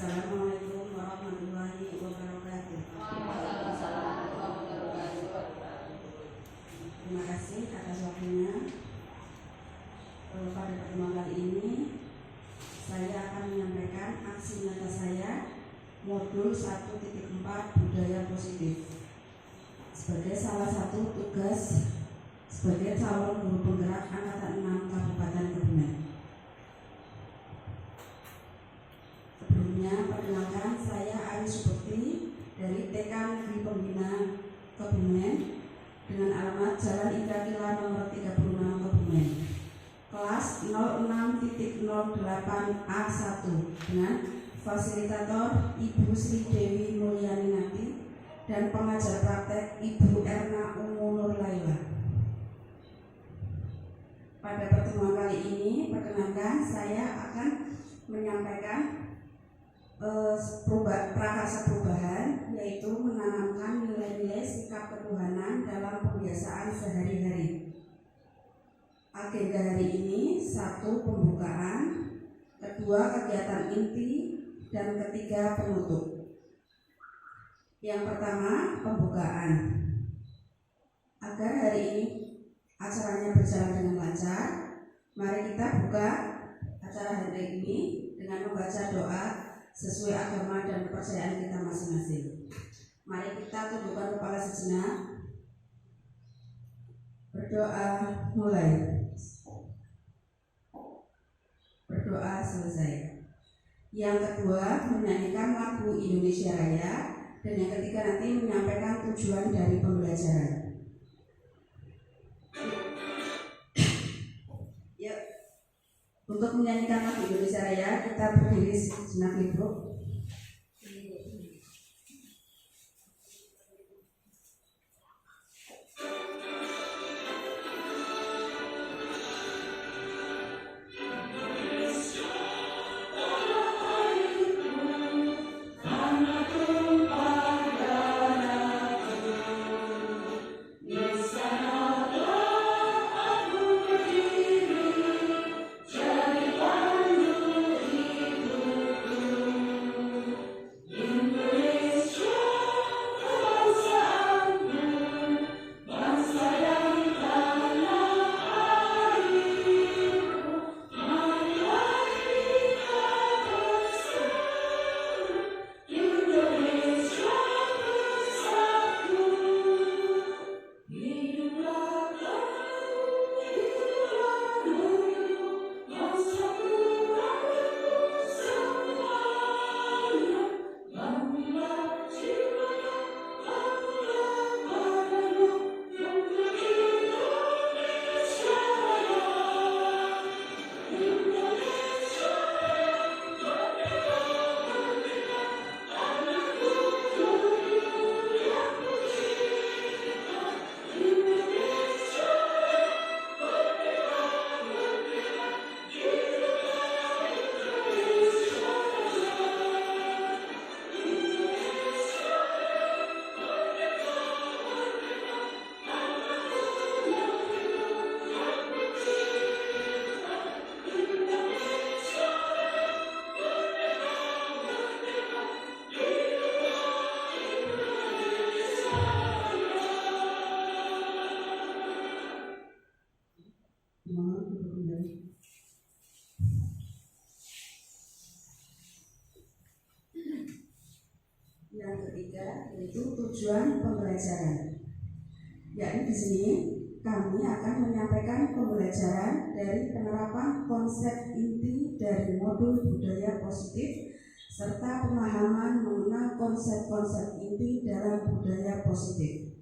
Assalamualaikum warahmatullahi wabarakatuh. Terima kasih atas waktunya. Pada pertemuan kali ini saya akan menyampaikan aksi nyata saya modul 1.4 budaya positif sebagai salah satu tugas sebagai calon guru penggerak angkatan 6 Kabupaten Kebumen. Sebelumnya perkenalkan, saya Ari Subekti dari TK Negeri Pembina Kebumen dengan alamat Jalan Indra Kila nomor 36 Kebumen, kelas 06.08A1 dengan fasilitator Ibu Sri Dewi Mulyaninati dan pengajar praktek Ibu Erna Umu Nur Laila. Pada pertemuan kali ini, perkenalkan saya akan menyampaikan prakarsa perubahan, yaitu menanamkan nilai-nilai sikap ketuhanan dalam kebiasaan sehari-hari. Agenda hari ini: 1. Pembukaan, 2. Kegiatan inti, dan 3. Penutup. Yang pertama, pembukaan. Agar hari ini acaranya berjalan dengan lancar, mari kita buka acara hari ini dengan membaca doa sesuai agama dan kepercayaan kita masing-masing. Mari kita tundukkan kepala sejenak, berdoa mulai, berdoa selesai. Yang kedua, menyanyikan lagu Indonesia Raya, dan yang ketiga nanti menyampaikan tujuan dari pembelajaran. Untuk menyanyikan lagu Indonesia Raya, kita berdiri sejenak Ibu. Yang ketiga yaitu tujuan pembelajaran. Yakni di sini kami akan menyampaikan pembelajaran dari penerapan konsep inti dari modul budaya positif serta pemahaman mengenal konsep-konsep inti dalam budaya positif.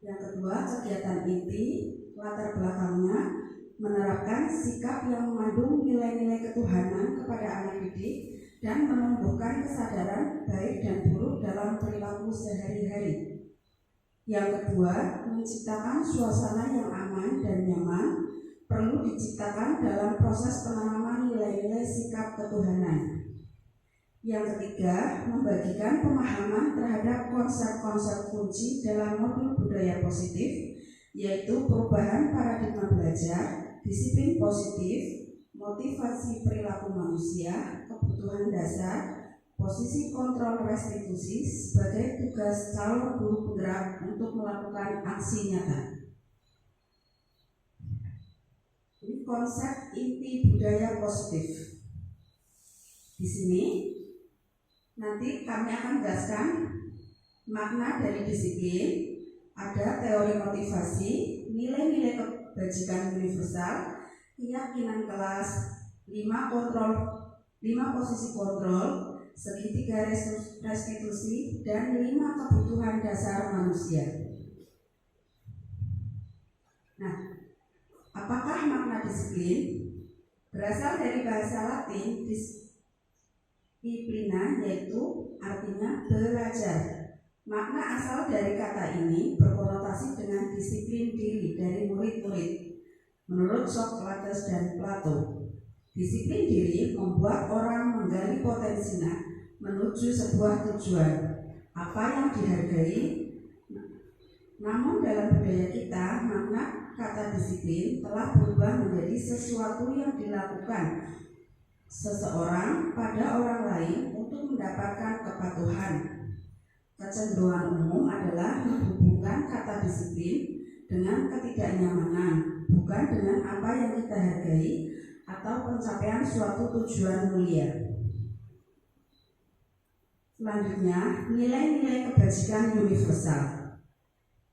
Yang kedua, kegiatan inti, latar belakangnya menerapkan sikap yang mengandung nilai-nilai ketuhanan kepada anak didik dan menumbuhkan kesadaran baik dan buruk dalam perilaku sehari-hari. Yang kedua, menciptakan suasana yang aman dan nyaman perlu diciptakan dalam proses penanaman nilai-nilai sikap ketuhanan. Yang ketiga, membagikan pemahaman terhadap konsep-konsep kunci dalam modul budaya positif, yaitu perubahan paradigma belajar, disiplin positif, motivasi perilaku manusia, kebutuhan dasar, posisi kontrol restitusi sebagai tugas calon guru penggerak untuk melakukan aksi nyata. Ini konsep inti budaya positif. Di sini nanti kami akan jelaskan makna dari disiplin, ada teori motivasi, nilai-nilai kebajikan universal, keyakinan kelas, 5 posisi kontrol, segitiga restitusi, dan 5 kebutuhan dasar manusia. Nah, apakah makna disiplin? Berasal dari bahasa Latin disciplina, yaitu artinya belajar. Makna asal dari kata ini berkonotasi dengan disiplin diri dari murid-murid. Menurut Socrates dan Plato, disiplin diri membuat orang menggali potensinya menuju sebuah tujuan, apa yang dihargai. Namun dalam budaya kita, makna kata disiplin telah berubah menjadi sesuatu yang dilakukan seseorang pada orang lain untuk mendapatkan kepatuhan. Kecenderungan umum adalah menghubungkan kata disiplin dengan ketidaknyamanan, bukan dengan apa yang kita hargai atau pencapaian suatu tujuan mulia. Selanjutnya, nilai-nilai kebajikan universal.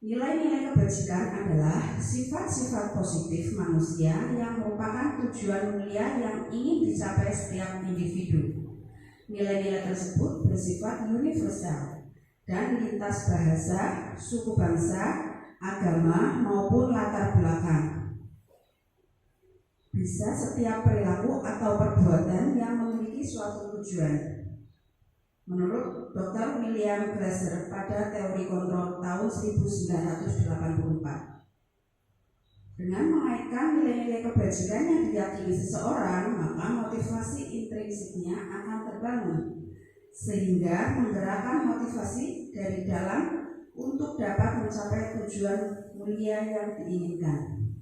Nilai-nilai kebajikan adalah sifat-sifat positif manusia yang merupakan tujuan mulia yang ingin dicapai setiap individu. Nilai-nilai tersebut bersifat universal dan lintas bahasa, suku bangsa, agama maupun latar belakang. Bisa setiap perilaku atau perbuatan yang memiliki suatu tujuan. Menurut Dr. William Glasser pada teori kontrol tahun 1984, dengan mengaitkan nilai-nilai kebajikan yang diyakini seseorang, maka motivasi intrinsiknya akan terbangun, sehingga menggerakkan motivasi dari dalam untuk dapat mencapai tujuan mulia yang diinginkan.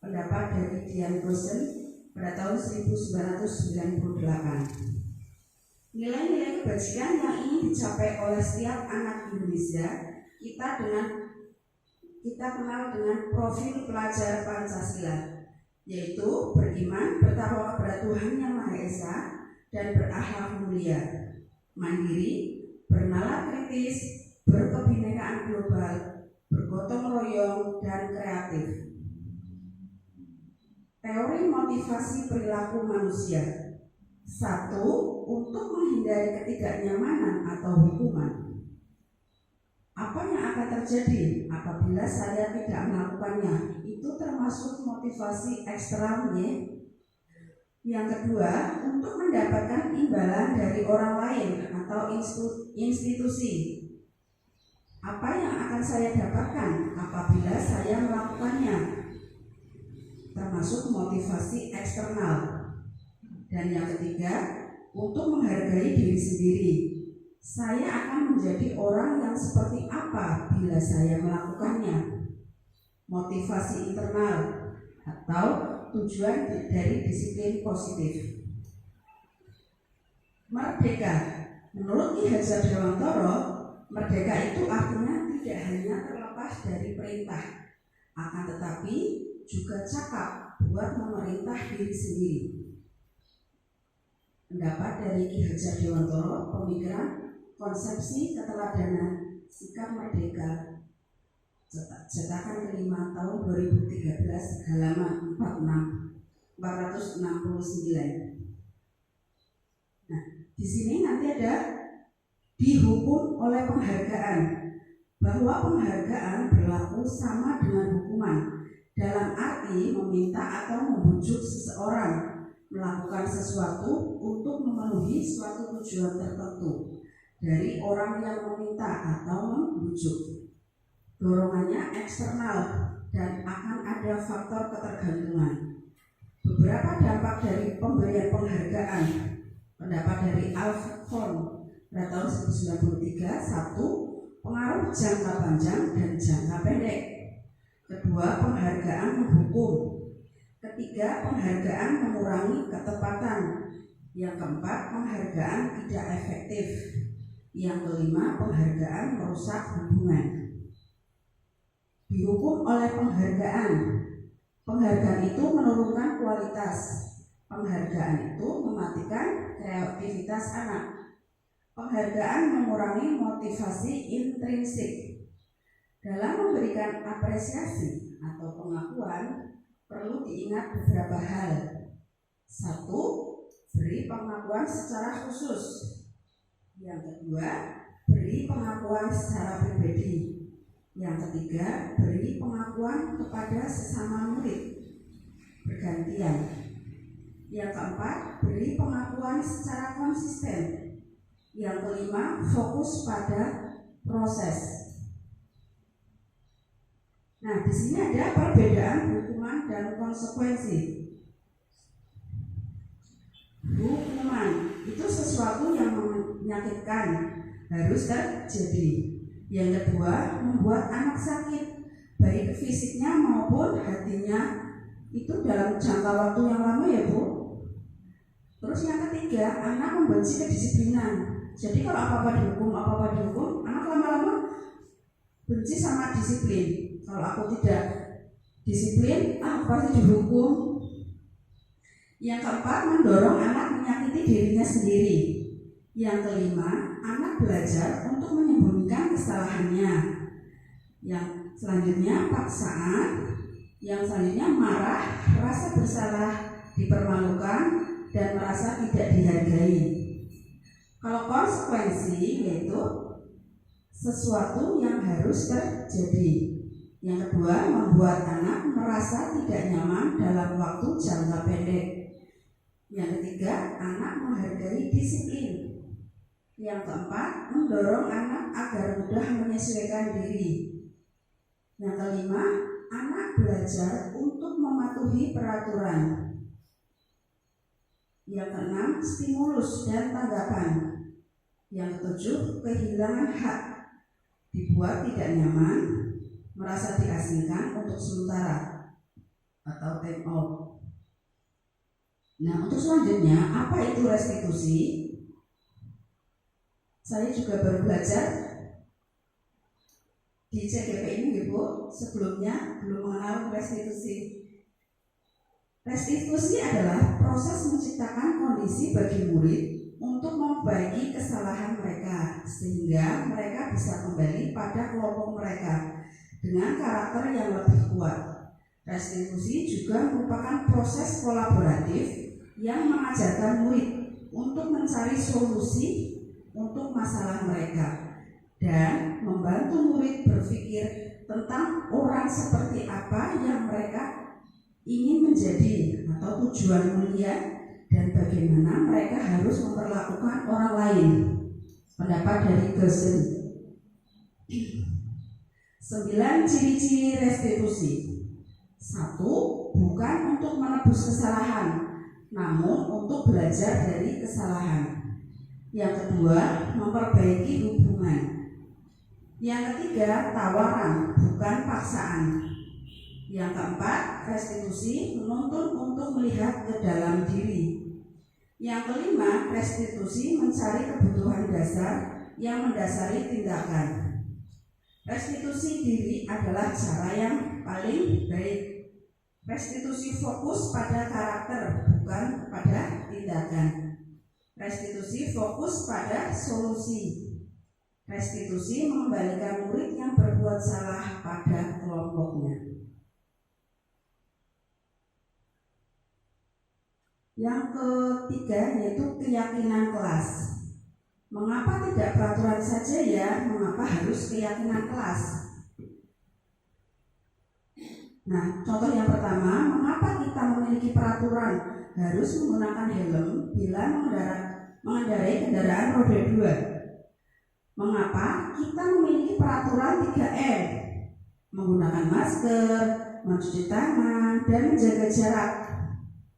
Pendapat dari Dian Rosen pada tahun 1998. Nilai-nilai kebajikan yang ingin dicapai oleh setiap anak Indonesia kita kenal dengan profil pelajar Pancasila, yaitu beriman, bertakwa kepada Tuhan Yang Maha Esa, dan berakhlak mulia, mandiri, bernalar kritis, berkebinekaan global, bergotong royong, dan kreatif. Teori motivasi perilaku manusia. 1. Untuk menghindari ketidaknyamanan atau hukuman. Apa yang akan terjadi apabila saya tidak melakukannya? Itu termasuk motivasi eksternal. Yang kedua, untuk mendapatkan imbalan dari orang lain atau institusi. Apa yang akan saya dapatkan apabila saya melakukannya? Termasuk motivasi eksternal. Dan yang ketiga, untuk menghargai diri sendiri. Saya akan menjadi orang yang seperti apa bila saya melakukannya? Motivasi internal atau tujuan dari disiplin positif. Merdeka. Menurut Ki Hajar Dewantara, merdeka itu artinya tidak hanya terlepas dari perintah, akan tetapi juga cakap buat memerintah diri sendiri. Pendapat dari Ki Hajar Dewantara, pemikiran konsepsi keteladanan sikap merdeka, cetakan kelima tahun 2013, halaman 469. Nah, di sini nanti ada dihukum oleh penghargaan, bahwa penghargaan berlaku sama dengan hukuman dalam arti meminta atau membujuk seseorang melakukan sesuatu untuk memenuhi suatu tujuan tertentu dari orang yang meminta atau membujuk. Dorongannya eksternal dan akan ada faktor ketergantungan. Beberapa dampak dari pemberian penghargaan. Pendapat dari Alfred Horn pada tahun 1993. 1. Pengaruh jangka panjang dan jangka pendek. Kedua, penghargaan menghukum. Ketiga, penghargaan mengurangi ketepatan. Yang keempat, penghargaan tidak efektif. Yang kelima, penghargaan merusak hubungan. Dihukum oleh penghargaan. Penghargaan itu menurunkan kualitas. Penghargaan itu mematikan kreativitas anak. Penghargaan mengurangi motivasi intrinsik. Dalam memberikan apresiasi atau pengakuan, perlu diingat beberapa hal. 1. Beri pengakuan secara khusus. Yang kedua, beri pengakuan secara pribadi. Yang ketiga, beri pengakuan kepada sesama murid bergantian. Yang keempat, beri pengakuan secara konsisten. Yang kelima, fokus pada proses. Nah, di sini ada perbedaan hukuman dan konsekuensi. Hukuman itu sesuatu yang menyakitkan, harus terjadi. Yang kedua, membuat anak sakit, baik fisiknya maupun hatinya, itu dalam jangka waktu yang lama ya Bu. Terus yang ketiga, anak membenci kedisiplinan. Jadi kalau apa-apa dihukum, anak lama-lama benci sama disiplin. Kalau aku tidak disiplin, aku pasti dihukum. Yang keempat, mendorong anak menyakiti dirinya sendiri. Yang kelima, anak belajar untuk menyembunyikan kesalahannya. Yang selanjutnya, paksaan. Yang selanjutnya, marah, rasa bersalah, dipermalukan, dan merasa tidak dihargai. Kalau konsekuensi yaitu sesuatu yang harus terjadi. Yang kedua, membuat anak merasa tidak nyaman dalam waktu jangka pendek. Yang ketiga, anak menghargai disiplin. Yang keempat, mendorong anak agar mudah menyesuaikan diri. Yang kelima, anak belajar untuk mematuhi peraturan. Yang keenam, stimulus dan tanggapan. Yang ketujuh, kehilangan hak, dibuat tidak nyaman, merasa diasingkan untuk sementara atau time out. Nah, untuk selanjutnya, apa itu restitusi? Saya juga baru belajar di CGP ini, Bu. Sebelumnya belum mengenal restitusi. Restitusi adalah proses menciptakan kondisi bagi murid untuk memperbaiki kesalahan mereka sehingga mereka bisa kembali pada kelompok mereka dengan karakter yang lebih kuat. Restitusi juga merupakan proses kolaboratif yang mengajarkan murid untuk mencari solusi untuk masalah mereka dan membantu murid berpikir tentang orang seperti apa yang mereka ingin menjadi atau tujuan mulia dan bagaimana mereka harus memperlakukan orang lain. Pendapat dari Gerson. 9 ciri-ciri restitusi. 1. Bukan untuk menebus kesalahan, namun untuk belajar dari kesalahan. Yang kedua, memperbaiki hubungan. Yang ketiga, tawaran, bukan paksaan. Yang keempat, restitusi menuntun untuk melihat ke dalam diri. Yang kelima, restitusi mencari kebutuhan dasar yang mendasari tindakan. Restitusi diri adalah cara yang paling baik. Restitusi fokus pada karakter, bukan pada tindakan. Restitusi fokus pada solusi. Restitusi mengembalikan murid yang berbuat salah pada kelompoknya. Yang ketiga yaitu keyakinan kelas. Mengapa tidak peraturan saja ya? Mengapa harus keyakinan kelas? Nah, contoh yang pertama, mengapa kita memiliki peraturan harus menggunakan helm bila mengendarai kendaraan roda 2? Mengapa kita memiliki peraturan 3M? Menggunakan masker, mencuci tangan, dan menjaga jarak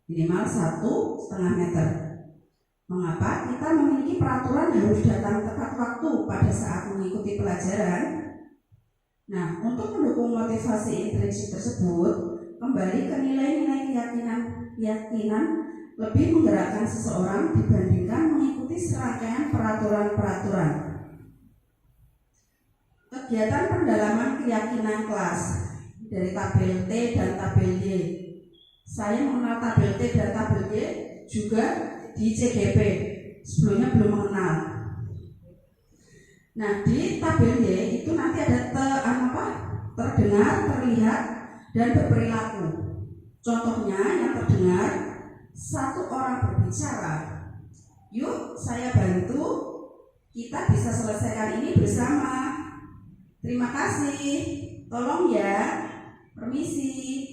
minimal 1,5 meter. Mengapa kita memiliki peraturan harus datang tepat waktu pada saat mengikuti pelajaran? Nah, untuk mendukung motivasi intrinsik tersebut, kembali ke nilai-nilai keyakinan lebih menggerakkan seseorang dibandingkan mengikuti serangkaian peraturan-peraturan. Kegiatan pendalaman keyakinan kelas dari tabel T dan tabel Y. Saya mengenal tabel T dan tabel Y juga di CGP, sebelumnya belum mengenal. Nah, di tabel Y itu nanti ada terdengar, terlihat, dan berperilaku. Contohnya yang terdengar, satu orang berbicara, yuk saya bantu, kita bisa selesaikan ini bersama. Terima kasih, tolong ya, permisi,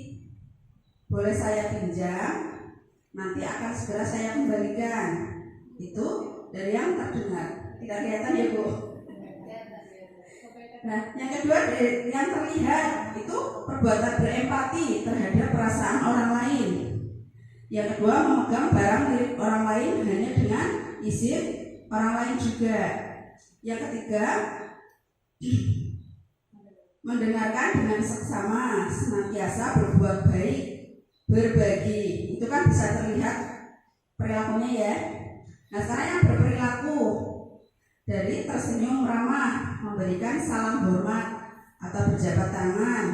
boleh saya pinjam, nanti akan segera saya kembalikan. Itu dari yang terdengar. Tidak kelihatan ya Bu? Nah, yang kedua yang terlihat itu perbuatan berempati terhadap perasaan orang lain. Yang kedua, memegang barang milik orang lain hanya dengan izin orang lain juga. Yang ketiga, mendengarkan dengan seksama, senantiasa berbuat baik, berbagi. Itu kan bisa terlihat perilakunya ya. Nah, sekarang yang berperilaku dari tersenyum ramah, memberikan salam hormat atau berjabat tangan,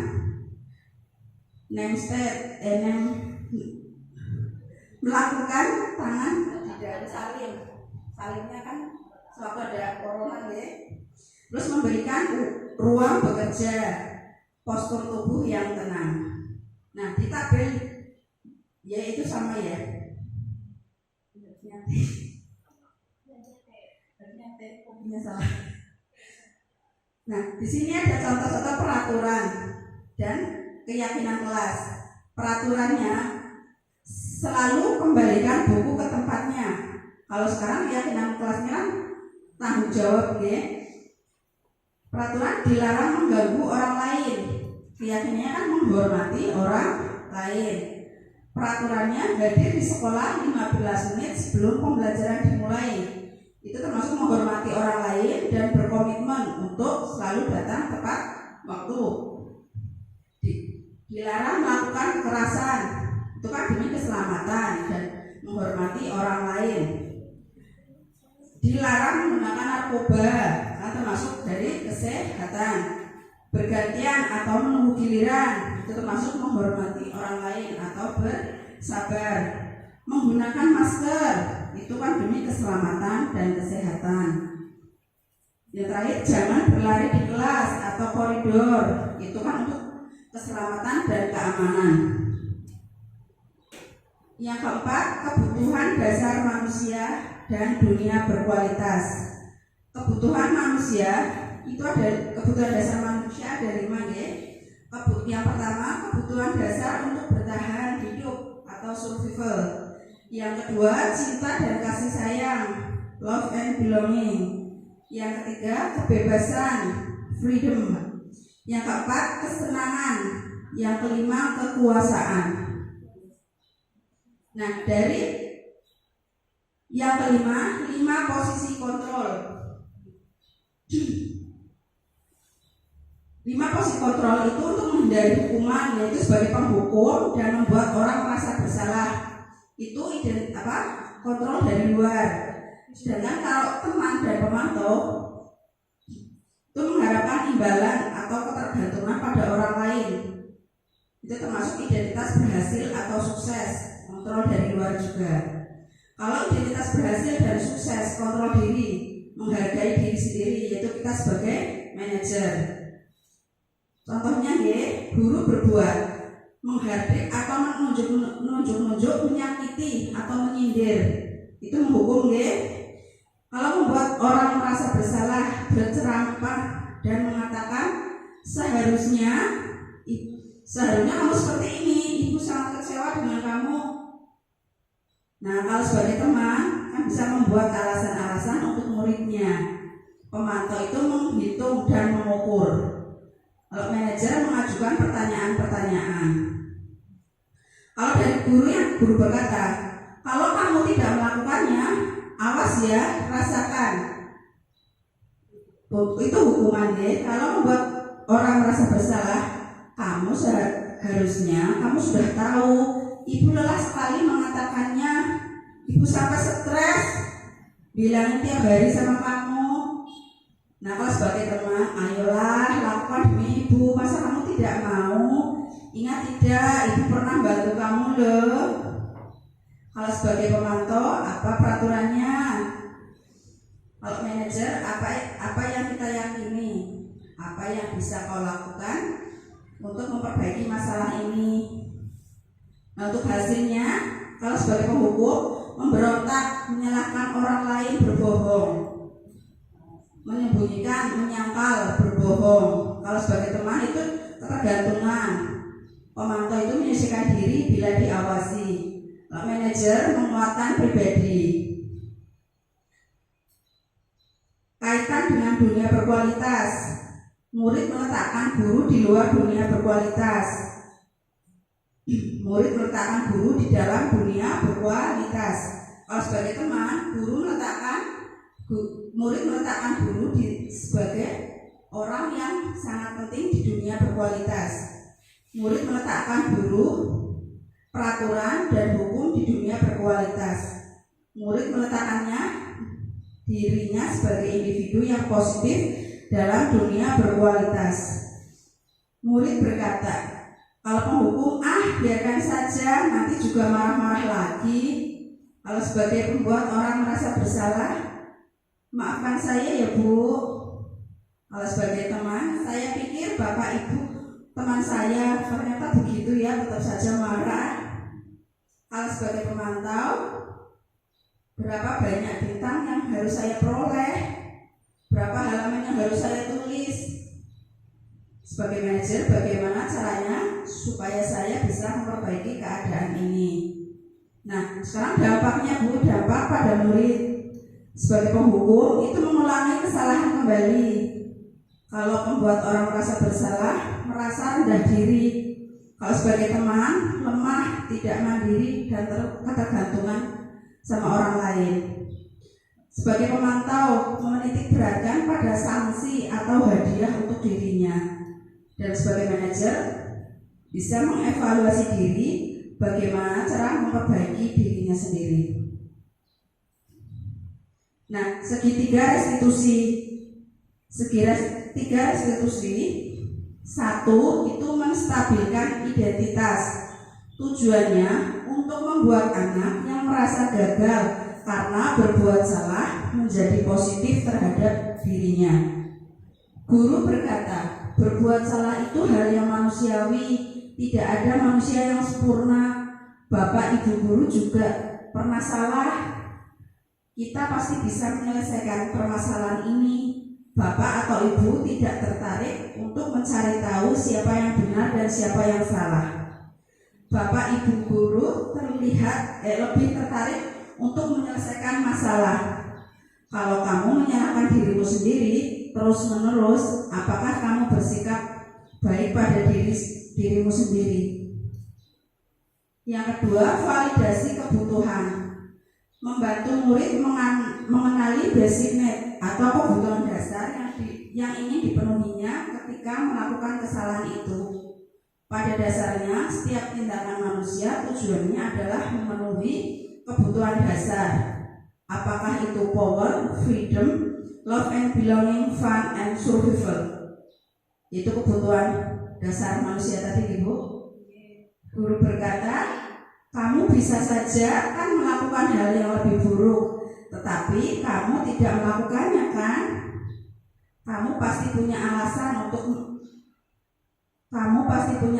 melakukan tangan tidak salim. Salimnya kan sewaktu ada corona ya. Terus memberikan ruang bekerja, postur tubuh yang tenang. Nah, di tabel ya itu sama ya. Salah. Nah, di sini ada contoh-contoh peraturan dan keyakinan kelas. Peraturannya selalu kembalikan buku ke tempatnya. Kalau sekarang keyakinan kelasnya kan tanggung jawab ya. Peraturan dilarang mengganggu orang lain. Keyakinannya kan menghormati orang lain. Peraturannya hadir di sekolah 15 menit sebelum pembelajaran dimulai. Itu termasuk menghormati orang lain dan berkomitmen untuk selalu datang tepat waktu. Dilarang melakukan kekerasan. Itu kan demi keselamatan dan menghormati orang lain. Dilarang menggunakan narkoba, termasuk dari kesehatan. Bergantian atau menunggu giliran, itu termasuk menghormati orang lain atau bersabar. Menggunakan masker, itu kan demi keselamatan dan kesehatan. Yang terakhir, jangan berlari di kelas atau koridor, itu kan untuk keselamatan dan keamanan. Yang keempat, kebutuhan dasar manusia dan dunia berkualitas. Kebutuhan manusia itu ada kebutuhan dasar manusia ada 5 ya. Yang pertama, kebutuhan dasar untuk bertahan hidup atau survival. Yang kedua, cinta dan kasih sayang, love and belonging. Yang ketiga, kebebasan, freedom. Yang keempat, kesenangan. Yang kelima, kekuasaan. Nah, dari yang kelima, 5 posisi kontrol. 5 posisi kontrol itu untuk menghindari hukuman, yaitu sebagai penghukum dan membuat orang merasa bersalah. Itu kontrol dari luar. Sedangkan kalau teman dan pemantau itu mengharapkan imbalan atau ketergantungan pada orang lain. Itu termasuk identitas berhasil atau sukses, kontrol dari luar juga. Kalau identitas berhasil dan sukses, kontrol diri, menghargai diri sendiri, yaitu kita sebagai manajer. Contohnya guru berbuat menghardik atau menunjuk-nunjuk, menyakiti atau menyindir, itu menghukum Kalau membuat orang merasa bersalah, berceramah dan mengatakan seharusnya kamu seperti ini, ibu sangat kecewa dengan kamu. Nah, kalau sebagai teman kan bisa membuat alasan-alasan untuk muridnya. Pemantau itu menghitung dan mengukur. Kalau manajer mengajukan pertanyaan-pertanyaan. Kalau dari guru berkata, kalau kamu tidak melakukannya, awas ya, rasakan. Itu hukuman Kalau membuat orang merasa bersalah, kamu harusnya kamu sudah tahu. Ibu lelah sekali mengatakannya. Ibu sampai stres bilang tiap hari sama kamu. Nah, kalau sebagai teman, ayolah lakukan demi ibu. Masa kamu tidak mau? Ingat tidak, ibu pernah bantu kamu loh. Kalau sebagai pemantau, apa peraturannya? Kalau manajer, apa yang kita yakini? Apa yang bisa kau lakukan untuk memperbaiki masalah ini? Nah, untuk hasilnya, kalau sebagai penghukum, memberontak, menyalahkan orang lain, berbohong, menyembunyikan, menyangkal, berbohong. Kalau sebagai teman itu ketergantungan. Pemantau itu menyisihkan diri bila diawasi. Kalau manajer menguatkan pribadi. Kaitan dengan dunia berkualitas. Murid meletakkan guru di luar dunia berkualitas. Murid meletakkan guru di dalam dunia berkualitas. Kalau sebagai teman, murid meletakkan guru sebagai orang yang sangat penting di dunia berkualitas. Murid meletakkan guru, peraturan dan hukum di dunia berkualitas. Murid meletakkannya dirinya sebagai individu yang positif dalam dunia berkualitas. Murid berkata, kalau penghukum, biarkan saja, nanti juga marah-marah lagi. Kalau sebagai pembuat orang merasa bersalah, maafkan saya ya Bu. Kalau sebagai teman, saya pikir Bapak Ibu teman saya, ternyata begitu ya, tetap saja marah. Kalau sebagai pemantau, berapa banyak bintang yang harus saya peroleh, berapa halaman yang harus saya tulis. Sebagai manajer, bagaimana caranya supaya saya bisa memperbaiki keadaan ini. Nah, sekarang dampaknya Bu, dampak pada murid. Sebagai penghukum, itu mengulangi kesalahan kembali. Kalau membuat orang merasa bersalah, merasa rendah diri. Kalau sebagai teman, lemah, tidak mandiri, dan ketergantungan sama orang lain. Sebagai pemantau, menitik beratkan pada sanksi atau hadiah untuk dirinya. Dan sebagai manajer, bisa mengevaluasi diri bagaimana cara memperbaiki dirinya sendiri. Nah, segitiga restitusi. Satu, itu menstabilkan identitas. Tujuannya untuk membuat anak yang merasa gagal karena berbuat salah menjadi positif terhadap dirinya. Guru berkata, berbuat salah itu hal yang manusiawi, tidak ada manusia yang sempurna. Bapak ibu guru juga pernah salah. Kita pasti bisa menyelesaikan permasalahan ini. Bapak atau ibu tidak tertarik untuk mencari tahu siapa yang benar dan siapa yang salah. Bapak ibu guru terlihat lebih tertarik untuk menyelesaikan masalah. Kalau kamu menyalahkan dirimu sendiri terus-menerus, apakah kamu bersikap baik pada dirimu sendiri? Yang kedua, validasi kebutuhan. Membantu murid mengenali basic need atau kebutuhan dasar yang ingin dipenuhinya ketika melakukan kesalahan itu. Pada dasarnya, setiap tindakan manusia tujuannya adalah memenuhi kebutuhan dasar. Apakah itu power, freedom, love and belonging, fun and survival. Itu kebutuhan dasar manusia tadi, Ibu. Guru berkata, kamu bisa saja kan melakukan hal yang lebih buruk, tetapi kamu tidak melakukannya kan? Kamu pasti punya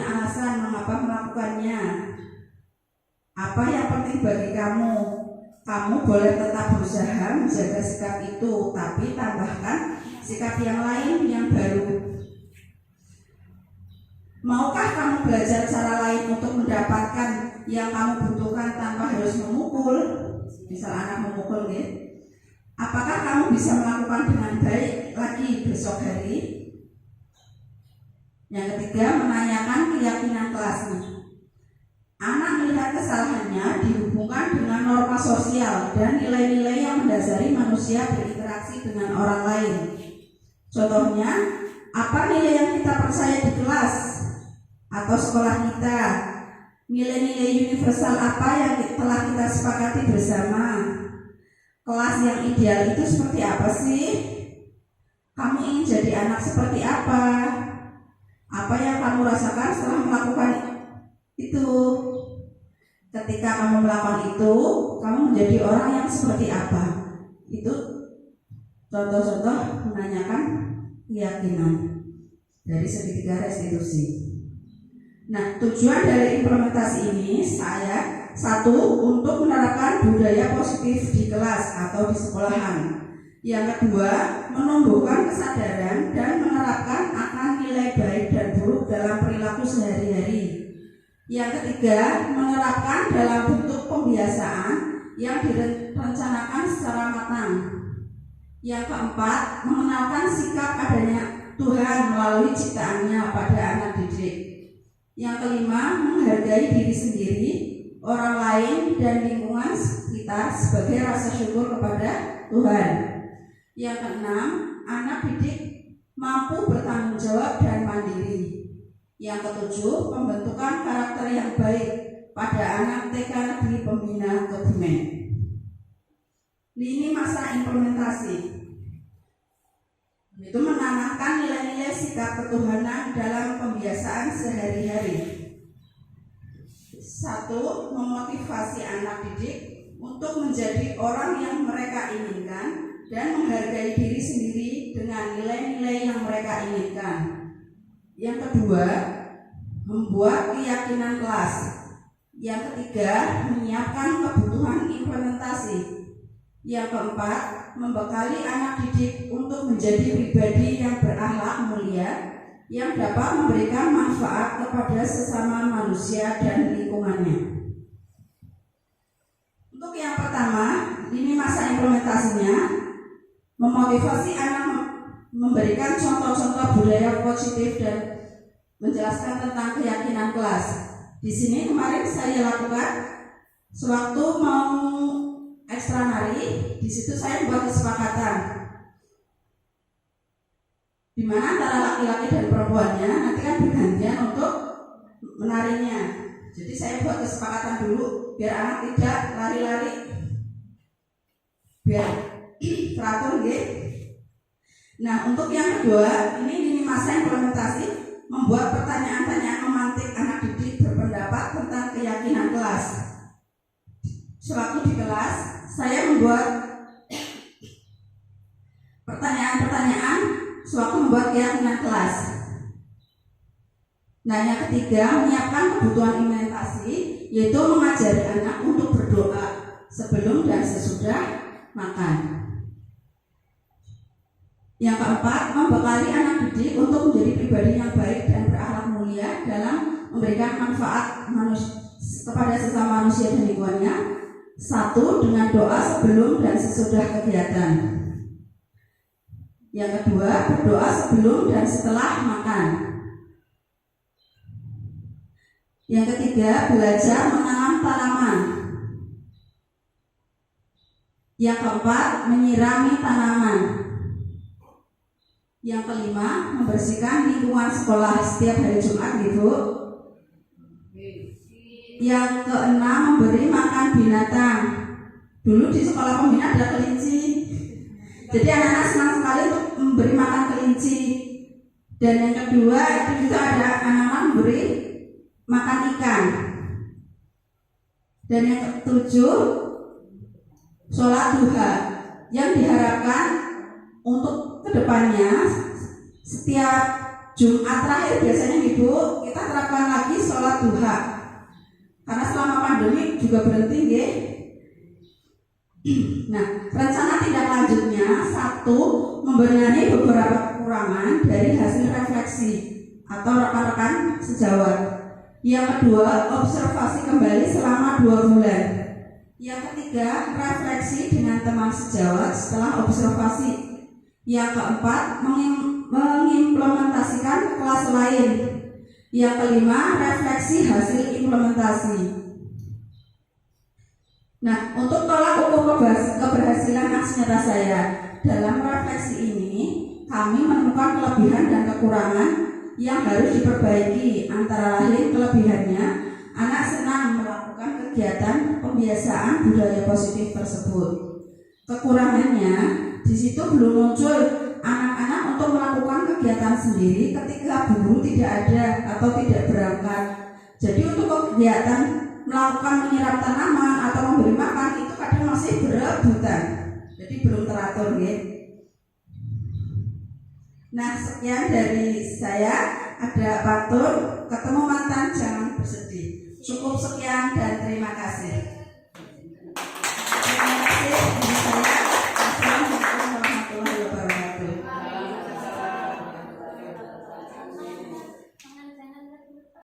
alasan mengapa melakukannya. Apa yang penting bagi kamu? Kamu boleh tetap berusaha menjaga sikap itu, tapi tambahkan sikap yang lain yang baru. Maukah kamu belajar cara lain untuk mendapatkan yang kamu butuhkan tanpa harus memukul? Misal anak memukul, gitu. Apakah kamu bisa melakukan dengan baik lagi besok hari? Yang ketiga, menanyakan keyakinan kelasnya. Anak melihat kesalahannya dihubungkan dengan norma sosial dan nilai-nilai yang mendasari manusia berinteraksi dengan orang lain. Contohnya, apa nilai yang kita percaya di kelas? atau sekolah kita? Nilai-nilai universal apa yang telah kita sepakati bersama? Kelas yang ideal itu seperti apa sih? Kamu ingin jadi anak seperti apa? Apa yang kamu rasakan setelah melakukan itu? Ketika kamu melakukan itu, kamu menjadi orang yang seperti apa? Itu contoh-contoh menanyakan keyakinan dari segitiga restitusi. Nah, tujuan dari implementasi ini satu, untuk menerapkan budaya positif di kelas atau di sekolahan. Yang kedua, menumbuhkan kesadaran dan menerapkan akan nilai baik dan buruk dalam perilaku sehari-hari. Yang ketiga, menerapkan dalam bentuk pembiasaan yang direncanakan secara matang. Yang keempat, mengenalkan sikap adanya Tuhan melalui ciptaannya pada anak didik. Yang kelima, menghargai diri sendiri, orang lain, dan lingkungan sekitar sebagai rasa syukur kepada Tuhan. Yang keenam, anak didik mampu bertanggung jawab dan mandiri. Yang ketujuh, pembentukan karakter yang baik pada anak TK Negeri Pembina Kebumen. Lini masa implementasi itu menanamkan nilai-nilai sikap ketuhanan dalam pembiasaan sehari-hari. Satu, memotivasi anak didik untuk menjadi orang yang mereka inginkan dan menghargai diri sendiri dengan nilai-nilai yang mereka inginkan. Yang kedua, membuat keyakinan kelas. Yang ketiga, menyiapkan kebutuhan implementasi. Yang keempat, membekali anak didik untuk menjadi pribadi yang berakhlak mulia yang dapat memberikan manfaat kepada sesama manusia dan lingkungannya. Untuk yang pertama, ini masa implementasinya, memotivasi anak memberikan contoh-contoh budaya positif dan menjelaskan tentang keyakinan kelas. Di sini kemarin saya lakukan sewaktu mau ekstra nari, di situ saya buat kesepakatan di mana antara laki-laki dan perempuannya nanti kan bergantian untuk menarinya. Jadi saya buat kesepakatan dulu biar anak tidak lari-lari, biar teratur gitu. Nah, untuk yang kedua, ini masa implementasi, membuat pertanyaan-pertanyaan memantik anak didik berpendapat tentang keyakinan kelas. Sewaktu di kelas, saya membuat pertanyaan-pertanyaan sewaktu membuat keyakinan kelas. Nah, yang ketiga, menyiapkan kebutuhan implementasi, yaitu mengajari anak untuk berdoa sebelum dan sesudah makan. Yang keempat, membekali anak didik untuk menjadi pribadi yang baik dan berakhlak mulia dalam memberikan manfaat kepada sesama manusia dan lingkungannya. Satu, dengan doa sebelum dan sesudah kegiatan. Yang kedua, berdoa sebelum dan setelah makan. Yang ketiga, belajar menanam tanaman. Yang keempat, menyirami tanaman. Yang kelima, membersihkan lingkungan sekolah setiap hari Jumat, Ibu. Yang keenam, memberi makan binatang. Dulu di sekolah pembina ada kelinci, jadi anak-anak senang sekali untuk memberi makan kelinci. Dan yang kedua, itu juga ada anak-anak memberi makan ikan. Dan yang ketujuh, sholat duha, yang diharapkan untuk kedepannya setiap Jumat terakhir biasanya Ibu kita terapkan lagi sholat duha, karena selama pandemi juga berhenti nggih. Nah, rencana tindak lanjutnya, satu, membenahi beberapa kekurangan dari hasil refleksi atau rekan-rekan sejawat. Yang kedua, observasi kembali selama 2 bulan. Yang ketiga, refleksi dengan teman sejawat setelah observasi. Yang keempat, mengimplementasikan ke kelas lain. Yang kelima, refleksi hasil implementasi. Nah, untuk tolak ukur keberhasilan aksi nyata saya dalam refleksi ini, kami menemukan kelebihan dan kekurangan yang harus diperbaiki. Antara lain kelebihannya, anak senang melakukan kegiatan pembiasaan budaya positif tersebut. Kekurangannya, di situ belum muncul anak-anak untuk melakukan kegiatan sendiri ketika guru tidak ada atau tidak berangkat. Jadi untuk kegiatan melakukan menyiram tanaman atau memberi makan itu kadang masih berebutan. Jadi belum teratur ya. Nah, sekian dari saya. Ada pantun, ketemu mantan jangan bersedih. Cukup sekian dan terima kasih.